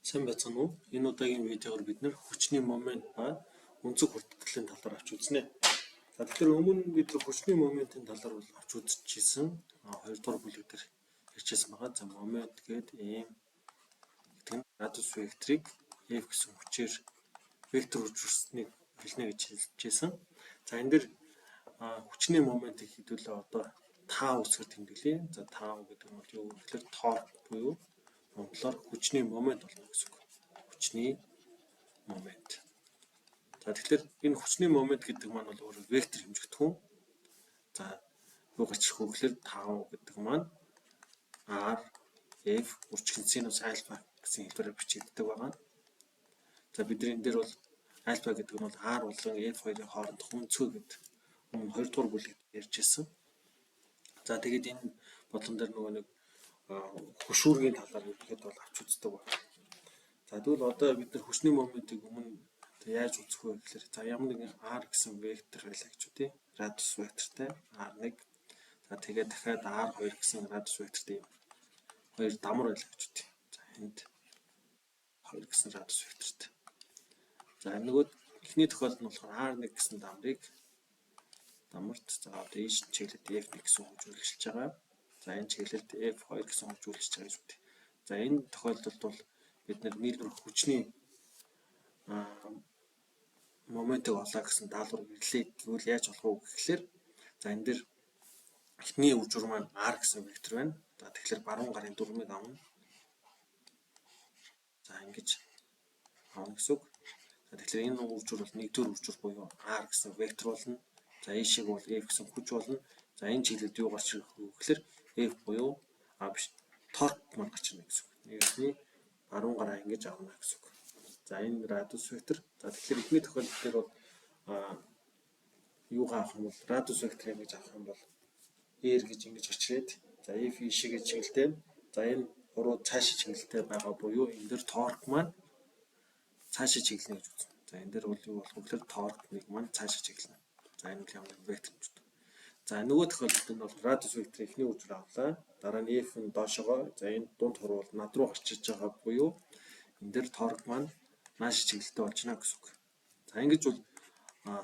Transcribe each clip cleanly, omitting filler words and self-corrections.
Сайн байцгаана уу? Энэ удаагийн видеогоор бид нэр хүчний момент ба өнцөг хүртгэлтийн талаар авч үзнэ. За тэгэхээр өмнө бид хүчний моментийн талаар бол авч үзчихсэн. Хоёрдугаар бүлэг дээр ярьчихсан байгаа. За момент гэдэг ийм гэдэг нь радиус векторыг F гэсэн хүчээр вектор үржүүлсэнийг хэлнэ гэж хэлжсэн. За энэ дэр хүчний моментийг хэдүүлээ одоо таа үсгээр тэмдэглэе. За таа гэдэг нь бол юу гэхээр торк буюу монголоор хүчний момент болно гэсэн үг. Хүчний момент. За тэгэхээр энэ хүчний момент гэдэг маань бол өөрөөр вектор хэмжигдэхүүн. За юу гарчих вэ гэхээр 5 гэдэг маань R F үржигдсэн синус альфа гэсэн хэлбэрээр бичигддэг байгаа. За бидний энэ дээр бол альфа гэдэг нь бол R болон F2-ын хоорондох өнцгөө гэдэг өмнө 2 дугаар бүлэгт ярьжсэн. За тэгээд энэ бодлон дээр нөгөө нэг хөшүүргийн талаар ихэд бол авч үздэг байна. За тэгвэл одоо бид нар хүчний моментыг өмнө яаж үзэх вэ гэхээр за ямар нэгэн R гэсэн вектор байлаа гэж үү, радиус вектортай R1. За тэгээд дахиад R2 гэсэн радиус вектортай хоёр дамар байлаа гэж үү. За энд 2 гэсэн радиус вектортай. За нөгөө эхний тохиолдолд нь болохоор R1 гэсэн дамарт за одоо ийш чиглэлд F1 гэсэн хөгжүүлж байгаа. За энэ чиглэлд F2 гэсэн хөгжүүлж байгаа гэж үү. За энэ тохиолдолд бол бид нар нийлбэр хүчний моментыг олоо гэсэн даалгавар ирлээ гэвэл яаж болох вэ гэхээр за энэ дэр эхний үжир маань R гэсэн вектор байна. За тэгэхээр баруун гарын дүрмийг авна. За ингэж авна гэсэн үг. За тэгэхээр энэ үжир бол нэгдүгээр үжир буюу R гэсэн вектор болно. За ийшээ бол F гэсэн хүч болно. За энэ чиглэлд юу гарч ирэх вэ гэхээр F буюу торк маань гарч ирнэ гэсэн үг. Нэгний баруун гараа ингэж авна гэсэн үг. За энэ радиус вектор. За тэгэхээр эхний тохиолдол дээр бол юугаа авах юм бол радиус векторыг ингэж авах юм бол R гэж ингэж очирээд за F ийшээгээ чиглэлтэй. За энэ уруу цаашаа чиглэлтэй байгаа буюу энэ дэр торк маань цаашаа чиглэнэ гэж үзнэ. За энэ дэр бол юу болох вэ гэхээр торкыг маань цаашаа чиглэнэ. За энэ бол ямар вектор юм бэ? За нөгөө тохиолдолд нь бол радиус вектор эхний үжир авлаа. Дараа нь F нь доошогоо. За энэ дунд хуруу бол над руу гарч иж байгаа буюу энэ дэр торк маань нааш чиглэлтэй болж байна гэсэн үг. За ингэж бол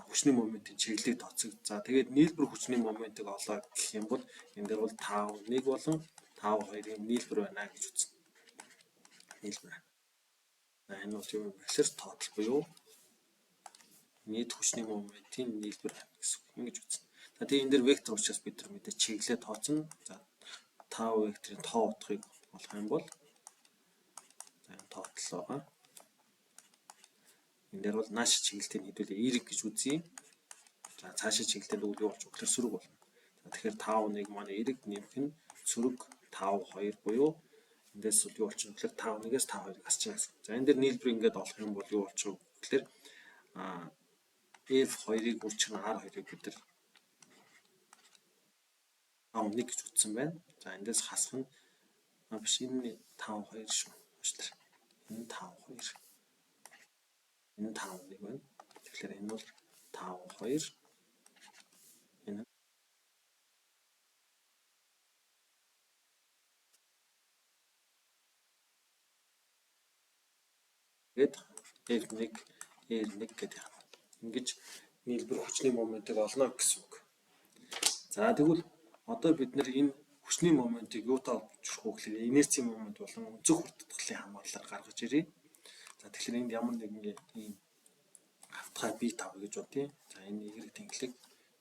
хүчний моментын чиглэлийг тооцох. За тэгээд нийлбэр хүчний моментыг олоо гэх юм бол энэ дээр бол 5-1 болон 5-2-ын нийлбэр байна гэж үзнэ. Нийлбэр. За энэ бол юу вэ гэхээр тоотал буюу нийт хүчний моментын нийлбэр байна гэсэн үг. Ингэж үзнэ. За тэгээд энэ дээр вектор учраас бид нар мэдээ чиглэлээ тооцно. За 5 векторын тоо утгыг олох юм бол за энэ тоотал байгаа. Энэ дээр бол нааш чиглэлтийг хэдүүлээ Y гэж үзье. За цаашаа чиглэлтэй нь юу болж өгөхлөр сөрөг болно. За тэгэхээр 5-1 маань Y нэмэх нь сөрөг 5-2 буюу эндээс юу болчих вэ гэхээр 5-1-ээс 5-2-ыг асч байгаа гэсэн. За энэ дээр нийлбэр ингээд олох юм бол юу болчих вэ гэхээр F2-ыг үржих нь R2-ыг бид нар 5-1 гэж үзсэн байна. За эндээс хасах нь биш энэ 5-2 шүү. Энэ 5-2. Энэ 5-1 байна. Тэгэхээр энэ бол 5-2. Энэ гээд F1 R1 гэдэг юм. Ингэж нийлбэр хүчний моментыг олно гэсэн үг. За тэгвэл одоо бид нэр энэ хүчний моментыг юутай холбож өгөх вэ гэхээр инерцийн момент болон өнцөг хүртгэлтийн хамгаалалаар гаргаж ирээ. За тэгэхээр энд ямар нэгэн ийм хавтгай бит авъя гэж бодъё. За энэ Y тэнхлэг,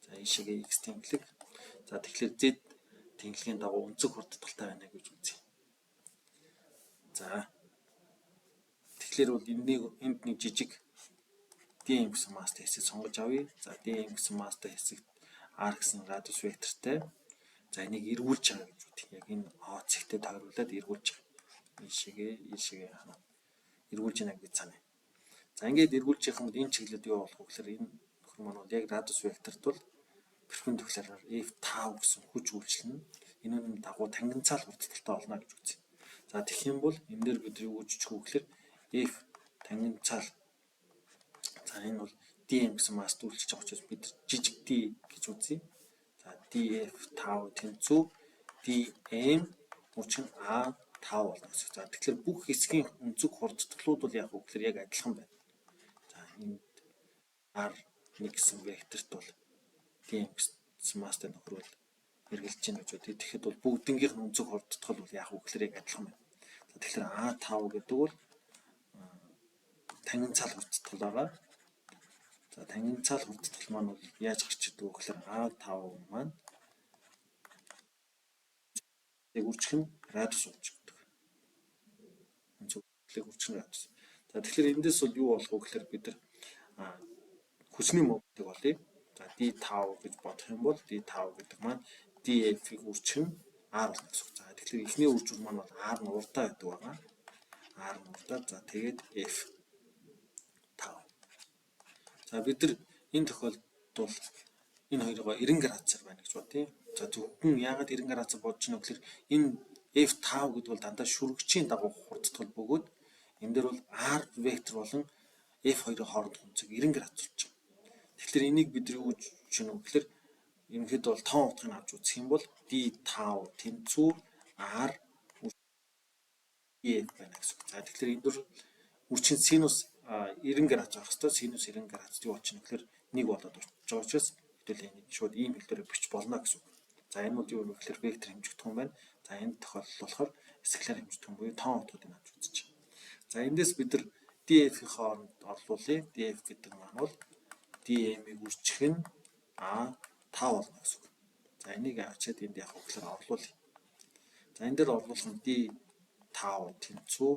за ийшээгээ X тэнхлэг. За тэгэхээр Z тэнхлэгийн дагуу өнцөг хүртгэлтэй байна гэж үзье. За тэгэхээр бол энд нэг жижиг DM гэсэн мастай хэсэг сонгож авъя. За DM гэсэн мастай хэсэгт R гэсэн радиус вектортай. За энийг эргүүлж байгаа гэж үү. Яг энэ ОЦ ихтэй тойруулаад эргүүлж байгаа. Ийшээгээ эргүүлж яана гэж санаа. За ингээд эргүүлж явах юм бол энэ чиглэлд юу болох вэ гэхээр энэ нөхөр маань бол яг радиус векторт бол перпендикулараар F5 гэсэн хүч үйлчлэнэ. Энэ дагуу тангенциал хүртгэлтэй олно гэж үзье. За тэгэх юм бол энэ дээр бид юу гэж үжих вэ гэхээр F тангенциал. За энэ бол DM гэсэн маст үйлчилж байгаа учраас бид жижиг D гэж үзье. За DF5 тэнцүү DM үржих нь A 5 болно гэсэн. За тэгэхээр бүх хэсгийн өнцөг хурдтгалууд бол яг уу гэхээр яг адилхан байна. За энд R1 гэсэн векторт бол тийм гэсэн мастай нөхрөл хэрэгжилж байна гэж үү. Тэгэхэд бол бүгднгийнх нь өнцөг хурдтгал бол яг уу гэхээр яг адилхан байна. За тэгэхээр A5 гэдэг бол тангенцаал хурдтгал байгаа. За тангенцаал хурдтгал маань бол яаж гарч идэг вэ гэхээр A5 маань үржих нь радиус болж байгаа. Өнцөг үржих нь радиус. За тэгэхээр эндээс бол юу болох вэ гэхээр бид нар хүчний моментыг олъё. За D5 гэж бодох юм бол D5 гэдэг маань DF-ийг үржих нь R болно гэсэн үг. За тэгэхээр эхний үржүүр маань бол R нь урдаа байдаг байгаа. R нь урдаа. За тэгээд F5. За бид нар энэ тохиолдолд бол энэ хоёроо 90 градусаар байна гэж бодъё. За зөвхөн яагаад 90 градусаар бодож байна вэ гэхээр энэ F5 гэдэг бол дандаа шүргчийн дагуу хурдтгал бөгөөд энэ дээр бол R вектор болон F2-ын хоорондох өнцөг 90 градус болж байгаа. Тэгэхээр энийг бид юу гэж шинэ вэ гэхээр ерөнхийдөө бол тоон утгыг авч үзэх юм бол D5 тэнцүү R EF байна гэсэн. За тэгэхээр энэ дөр үржих нь синус 90 градус авах хэвээр синус 90 градус юу болчих вэ гэхээр 1 болоод очиж байгаа учраас хэдүүлээ энийг шууд ийм хэлбэрээр бичиж болно гэсэн. За энэ бол юу вэ гэхээр вектор хэмжигдэх юм байна. За энэ тохиолдол болохоор скалар хэмжигдэх юм буюу тоон утгуудыг авч үзэж байна. За эндээс бид нар DF-ийн хооронд орлуулъя. DF гэдэг маань бол DM-ийг үржих нь A5 болно гэсэн. За энийг авчиад энд яг хөглөр орлуулъя. За энэ дээр орлуулах нь D5 тэнцүү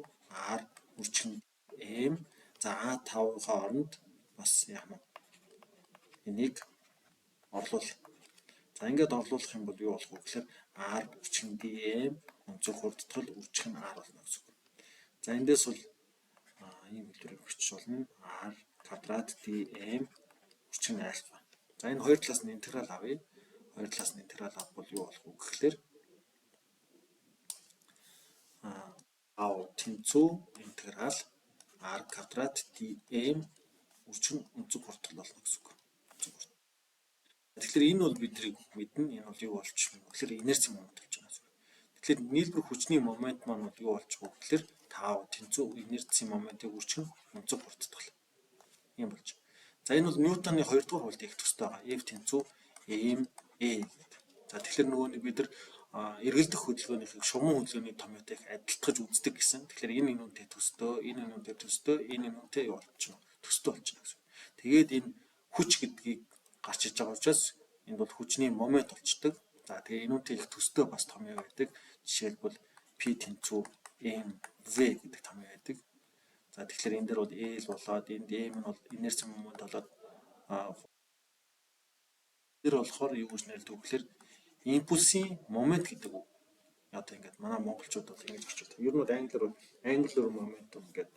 R үржих нь M. За A5-ын хооронд бас яг нь энийг орлуулъя. За ингээд орлуулах юм бол юу болох вэ гэхээр R үржих нь DM өнцөг хурдтгал үржих нь R болно гэсэн. За эндээс бол ийм хэлбэрээр бичиж болно. R квадрат DM үржих нь альфа. За энэ хоёр талаас нь интеграл авъя. Хоёр талаас нь интеграл авбал юу болох вэ гэхээр А тэнцүү интеграл R квадрат DM үржих нь өнцөг хурдтгал болно гэсэн үг. Тэгэхээр энэ бол бидний мэднэ. Энэ бол юу болж байна вэ гэхээр инерци момент болж байгаа гэсэн. Тэгэхээр нийлбэр хүчний момент маань бол юу болж байгаа вэ гэхээр 5 тэнцүү инерци моментыг үржих нь өнцөг хурдтгал. Ийм болж. За энэ бол Ньютоны 2 дугаар хуульд их төстэй байгаа. F тэнцүү ma. За тэгэхээр нөгөө бид нар эргэлдэх хөдөлгөөнийхийг шугам хөдөлгөөний томьёотойг адилтгаж үздэг гэсэн. Тэгэхээр энэ үнэтэй төстэй, энэ үнэтэй төстэй, энэ үнэтэй юу болж байна? Төстэй болж байна гэсэн. Тэгээд энэ хүч гэдгийг гарч иж байгаа учраас энэ бол хүчний момент болчдөг. За тэгээ энэ үнэтэй их төстэй бас томьёо байдаг. Жишээлбэл P тэнцүү mv гэдэг томьёо байдаг. За тэгэхээр энэ дээр бол L болоод энд M нь бол инерци момент болоод тэр болохоор юу гэж нэрлэдэг вэ гэхээр импульсийн момент гэдэг үг. Одоо ингээд манай монголчууд бол ингэж орчуулдаг. Ер нь бол англиар моментум гэдэг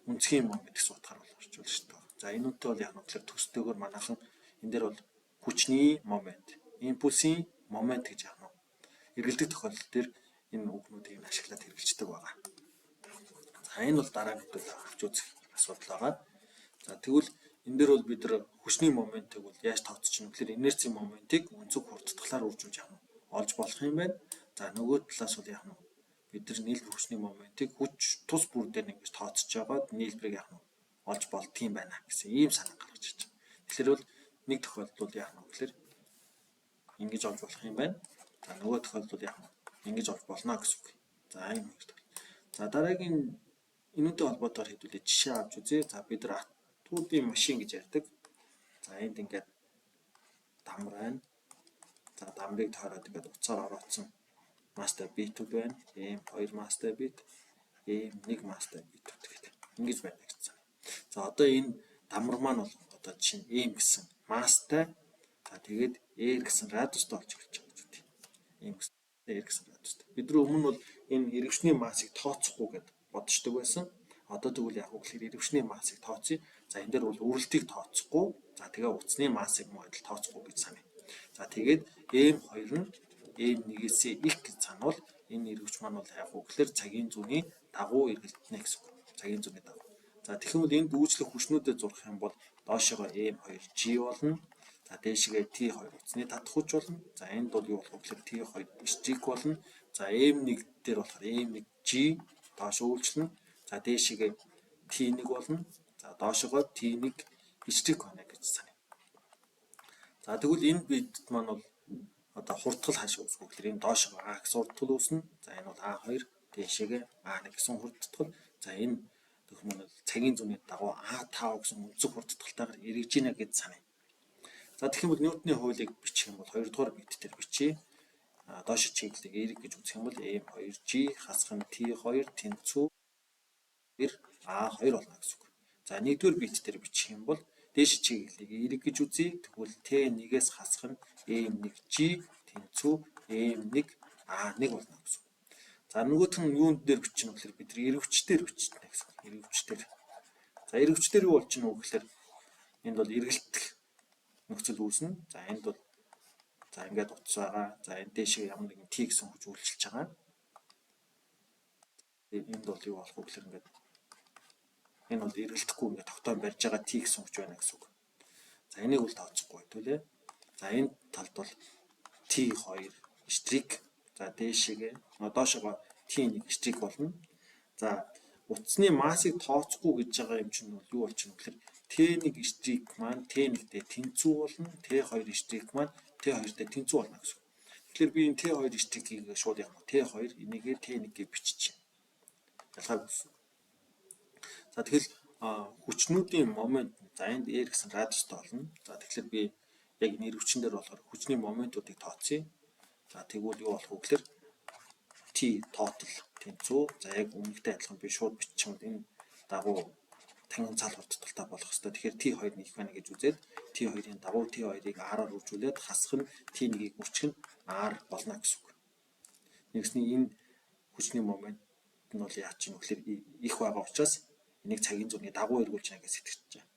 үнцгийн момент гэсэн утгаар бол орчуулж шүү дээ. За энэ үнэтэй бол яг нь төстэйгээр манайхан энэ дээр бол хүчний момент, импульсийн момент гэж яг нь эргэлдэх тохиолдол дээр энэ үгнүүдийг ашиглаад хэрэгжилдэг байгаа. За энэ бол дараагийн хэдүүл авч үзэх асуудал байгаа. За тэгвэл энэ дээр бол бид нар хүчний моментыг бол яаж тооцож чинь гэхээр инерци моментыг өнцөг хурдтгалаар үржүүлж авах нь олж болох юм байна. За нөгөө талаас бол яг нь бид нар нийлбэр хүчний моментыг хүч тус бүр дээр ингэж тооцож яваад нийлбэрийг яг нь олж болдгийм байна гэсэн ийм санаа гаргаж иж байгаа. Тэгэхээр бол нэг тохиолдолд бол яг нь гэхээр ингэж олж болох юм байна. За нөгөө тохиолдолд яг нь ингэж олж болно гэсэн үг. За ийм хэрэгтэй. За дараагийн энүүтэй холбоотойгоор хэдүүлээ жишээ авч үзье. За бид нар атомын машин гэж ярьдаг. За энд ингээд дамар байна. За дамрыг тойроод ингээд уцаар ороодсон мастер битүүд байна. M2 мастер бит, M1 мастер битүүд гэдэг. Ингэж байна гэсэн. За одоо энэ дамар маань бол одоо жишээ нь M гэсэн мастер. За тэгээд R гэсэн радиустай болж эхэлж байгаа гэж үү. M гэсэн R гэсэн радиустай. Бид нар өмнө бол энэ эргэвчний массыг тооцохгүй гэдэг бодчихдог байсан. Одоо тэгвэл яг үгээр эргэвчний массыг тооцъё. За энэ дээр бол үрэлтийг тооцохгүй. За тэгээ утасны массыг мөн адил тооцохгүй гэж саная. За тэгээд M2 нь M1-ээс их гэж санавал энэ эргэвч маань бол яг үгээр цагийн зүйний дагуу эргэлдэнэ гэсэн үг. Цагийн зүйний дагуу. За тэгэх юм бол энэ дүүжлэх хүчнүүдэд зурх юм бол доошогоо M2G болно. За дээшгээ T2 утасны татах хүч болно. За энд бол юу болох вэ гэхээр T2 стик болно. За M1 дээр болохоор M1G доош үйлчлэнэ. За дээшигээ T1 болно. За доошогоо T1 ижрэг байна гэж санаа. За тэгвэл энэ бидэд маань бол одоо хурдтал хаашаа үүсгэх вэ гэхээр энэ доошогоо А гэсэн хурдтал үүснэ. За энэ бол А2 дээшигээ А1 гэсэн хурдтал. За энэ гэх юм бол цагийн зүүнний дагуу А5 гэсэн өнцөг хурдталтайгаар эргэж гинэ гэж санаа. За тэгэх юм бол Ньютоны хуулийг бичих юм бол 2 дугаар бит дээр бичиж доош чиглэлийг эрг гэж үзэх юм бол M2G хасах нь T2 тэнцүү А2 болно гэсэн үг. За 1-р бит дээр бичих юм бол дээш чиглэлийг эрг гэж үзье. Тэгвэл T1-ээс хасах нь M1G тэнцүү M1A1 болно гэсэн үг. За нөгөөх нь юунд дээр бичих нь гэхээр бид эргэвчдээр бичнэ гэсэн үг. Эргэвчдээр. За эргэвчдээр юу болчих нь вэ гэхээр энд бол эргэлтэх нөхцөл үүснэ. За энд бол за ингээд утас байгаа. За энэ дээшээ ямар нэгэн T гэсэн хүч үйлчилж байгаа. Энд бол юу болох вэ гэхээр ингээд энэ бол эргэлдэхгүй ингээд тогтоон барьж байгаа T гэсэн хүч байна гэсэн үг. За энийг бол тооцохгүй хэвлээ. За энэ талд бол T2 штрик. За дээшээгээ доошогоо T1 штрик болно. За утасны массыг тооцохгүй гэж байгаа юм чинь бол юу болчих вэ гэхээр T1 штрик маань T1-тэй тэнцүү болно. T2 штрик маань T2-тэй тэнцүү болно гэсэн үг. Тэгэхээр би энэ T2 штрикийг шууд яг T2 энийгээ T1-гээ бичиж байна. Ялгааг үүснэ. За тэгэхээр хүчнүүдийн момент за энд R гэсэн радиустай болно. За тэгэхээр би яг энэ эргвчин дээр болохоор хүчний моментуудыг тооцъё. За тэгвэл юу болох вэ гэхээр T total тэнцүү. За яг өмнөдөө адилхан би шууд бичих юм энэ дагуу тангин цаал хурдталтай болох хэвээр. Тэгэхээр T2 нэг байна гэж үзээд T2-ийн дагуу T2-ыг R-аар үржүүлээд хасах нь T1-ийг үржих нь R болно гэсэн үг. Нэгсний энэ хүчний момент нь бол яа ч юм гэхээр их байгаа учраас энийг цагийн зүүнний дагуу эргүүлж яа гэж сэтгэж байгаа.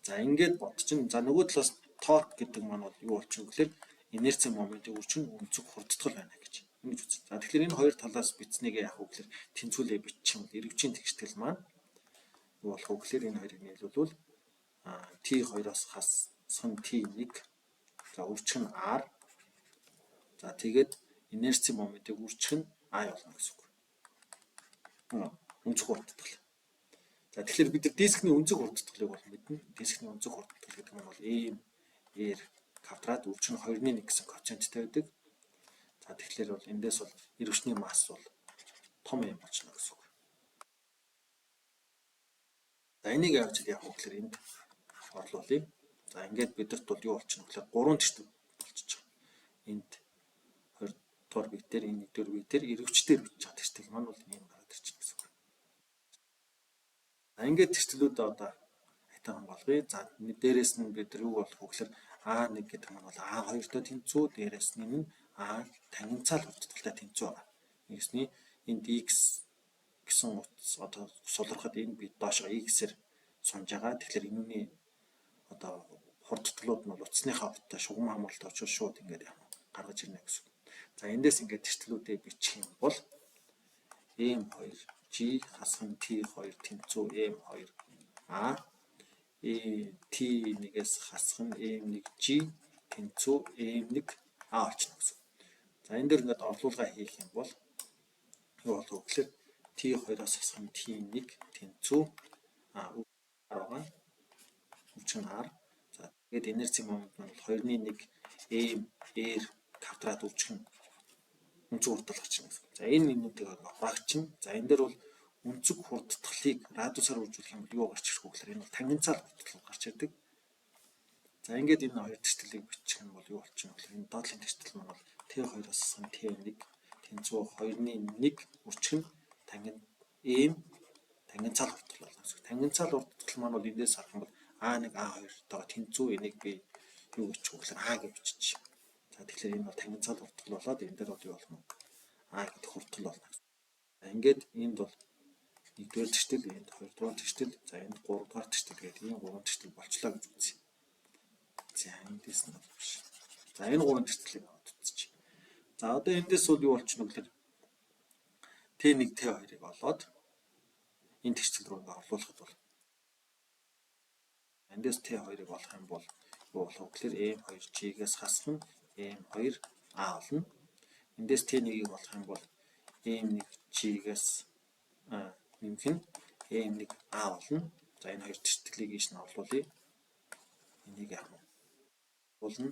За ингээд бодчихно. За нөгөө талаас торк гэдэг маань бол юу болчих вэ гэхээр инерци моментыг үржих нь өнцөг хурдтал байна гэж ингэж үзье. За тэгэхээр энэ хоёр талаас бичснийг яах вэ гэхээр тэнцвүүлээ бичих юм бол эргвчийн тэгштэл маань юу болох вэ гэхээр энэ хоёрыг нийлүүлвэл T2-оос хасах нь T1 за үржих нь R за тэгээд инерци моментыг үржих нь I болно гэсэн үг. Өнцөг хурдтал. За тэгэхээр бид нар дискний өнцөг хурдталыг бол мэднэ. Дискний өнцөг хурдтал гэдэг нь бол M R квадрат үржих нь 2-1 гэсэн коэффициенттэй байдаг. За тэгэхээр бол эндээс бол эргвчний масс бол том юм болчихно гэсэн үг. За энийг яаж яах вэ гэхээр энд орлуулъя. За ингээд бидэрт бол юу болчихно гэхээр 3 тэртэг болчихж байгаа. Энд 2 дугаар бит дээр энэ 1 дугаар бит дээр эргвчдээр бичиж байгаа тэртэг маань бол ийм гараад ирчихнэ гэсэн үг. За ингээд тэртгэлүүдээ одоо хайтаан болгоё. За дээрээс нь бид нар юу болох вэ гэхээр A1 гэдэг нь бол A2-той тэнцүү, дээрээс нь A тангин цаал хурдталтай тэнцүү байгаа. Нэгсний энд X гэсэн утас одоо сулрахад энэ бид доошоо X-ээр сунж байгаа. Тэгэхээр энүүний одоо хурдталууд нь бол утасныхаа уттай шугам хамгаалалт очиж шууд ингээд гаргаж ирнэ гэсэн. За эндээс ингээд тэртгэлүүдээ бичих юм бол M2G хасах нь T2 тэнцүү M2A T1-ээс хасах нь M1G тэнцүү M1A очно гэсэн. За энэ дээр ингээд орлуулга хийх юм бол юу болов вэ гэхээр T2-оос хасах нь T1 тэнцүү байгаа. Үржих нь R. За тэгээд инерци момент нь бол 2-1 M R квадрат үржих нь өнцөг хурдтал гарч ирнэ гэсэн. За энэ юмнуудыг багчин. За энэ дээр бол өнцөг хурдталыг радиусаар үржүүлэх юм бол юу гарч ирэх вэ гэхээр энэ бол тангин цаал хурдтал гарч ирдэг. За ингээд энэ хоёр тэртгэлийг бичих юм бол юу болчихно гэхээр энэ доотлын тэртгэл маань бол T2-оос хасах нь T1 тэнцүү 2-1 үржих нь тангин цаал хурдтал болно гэсэн. Тангин цаал хурдтал маань бол эндээс харах юм бол A1 A2-тойгоо тэнцүү энийг би юу гэж хэлэхээр A гэж бичиж. За тэгэхээр энэ бол тангин цаал хурдтал болоод энэ дээр бол юу болох нь A гэдэг хурдтал болно гэсэн. За ингээд энд бол 1-р тэртэл, энд 2-р тэртэл, за энд 3-р тэртэл гэдэг ийм 3 тэртэл болчлоо гэж үзье. За эндээс нь биш. За энэ 3 тэртэлийг аваад үзье. За одоо эндээс бол юу болчихно гэхээр T1 T2-ыг олоод энэ тэртэл рүү ингээ орлуулахад бол эндээс T2-ыг олох юм бол юу болох вэ гэхээр M2G-гээс хасах нь M2A болно. эндээс T1-ийг болох юм бол M1G-гээс нэмэх нь M1A болно. За энэ хоёр тэртгэлийг ийш нь орлуулъя. Энийг яах вэ? Болно.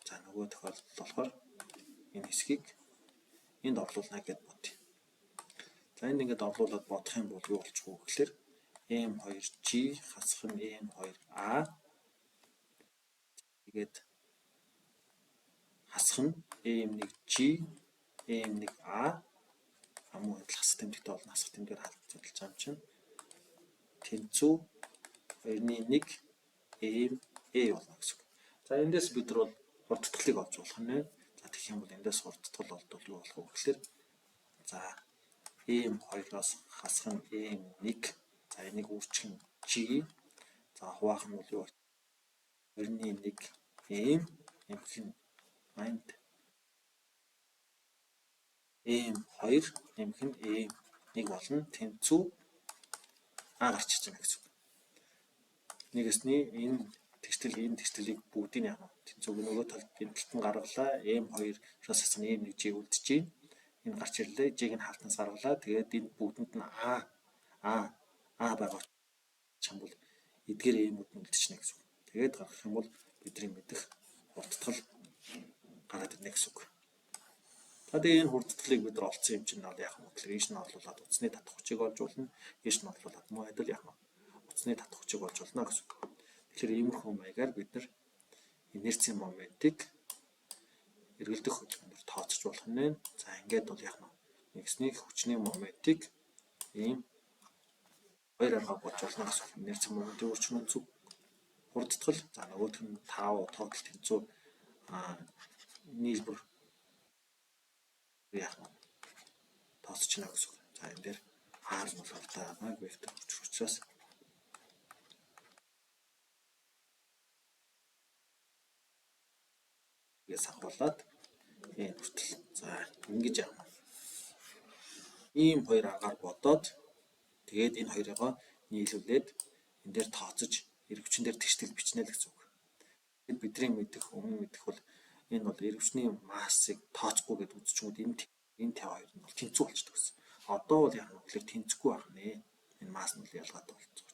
За нөгөө тохиолдолд болохоор энэ хэсгийг энд орлуулна гэж бодъё. За энд ингээд орлуулад бодох юм бол юу болчих вэ гэхээр M2G хасах нь M2A тэгээд хасах нь M1G M1A хамуу адил хасах тэмдэгтэй болно. Хасах тэмдгээр хадгалж байгаа юм чинь тэнцүү 2-1 MA болно гэсэн үг. За эндээс бид нар бол хурдтгалыг олж болох нь. За тэгэх юм бол эндээс хурдтгал олдвол юу болох вэ гэхээр за M2-оос хасах нь M1. За энийг үүсчих нь G. За хуваах нь бол юу вэ? 2-1 M нэмэх нь майнд M2 нэмэх нь M1 болно. Тэнцүү А гарч ирж байна гэсэн үг. Нэгэсний энэ тэгшгэлийг бүгдийг яах вэ? Тэнцүүг нөгөө талд энэ талд нь гаргалаа. M2-оос хасах нь M1G үлдэж байна. Энэ гарч ирлээ. G-г нь хаалтнаас гаргалаа. Тэгээд энэ бүгдэнд нь А байгаа юм бол эдгээр M-үүд нь үлдчихнэ гэсэн үг. Тэгээд гаргах юм бол бидний мэдэх хурдтгал гараад ирнэ гэсэн үг. За тэгээд энэ хурдтгалыг бид нар олцсон юм чинь яах вэ гэхээр ийш нь орлуулад утасны татах хүчийг олж болно. Ийш нь орлуулад муу адил яах вэ? Утасны татах хүчийг олж болно гэсэн үг. Тэгэхээр иймэрхүү маягаар бид нар инерцийн моментыг эргэлдэх хөдөлгөөнөөр тооцож болох нь. За ингээд бол яах вэ? Нэгсний хүчний моментыг ийм хоёр аргаар болж болно гэсэн үг. Инерцийн моментын өрчин өнцөг хурдтгал. За нөгөөх нь тав тоотал тэнцүү нийлбэр яах вэ? Тооцож байна гэсэн үг. За энэ дээр R нь бол байгаа вектор хүч учраас гээс авахлаад энэ хүртэл. За ингэж яах вэ? Ийм хоёр агаар бодоод тэгээд энэ хоёроо нийлүүлээд энэ дээр тооцож эргвчин дээр тэгштэл бичнэ л гэсэн үг. Тэгэд бидний өмнө мэдэх бол энэ бол эргвчний массыг тооцохгүй гэдээ үзчихвэл энэ Т2 нь бол тэнцүү болчихдог гэсэн. Одоо бол яах вэ гэхээр тэнцэхгүй байх нэ. Энэ масс нь бол ялгаатай болчихсон.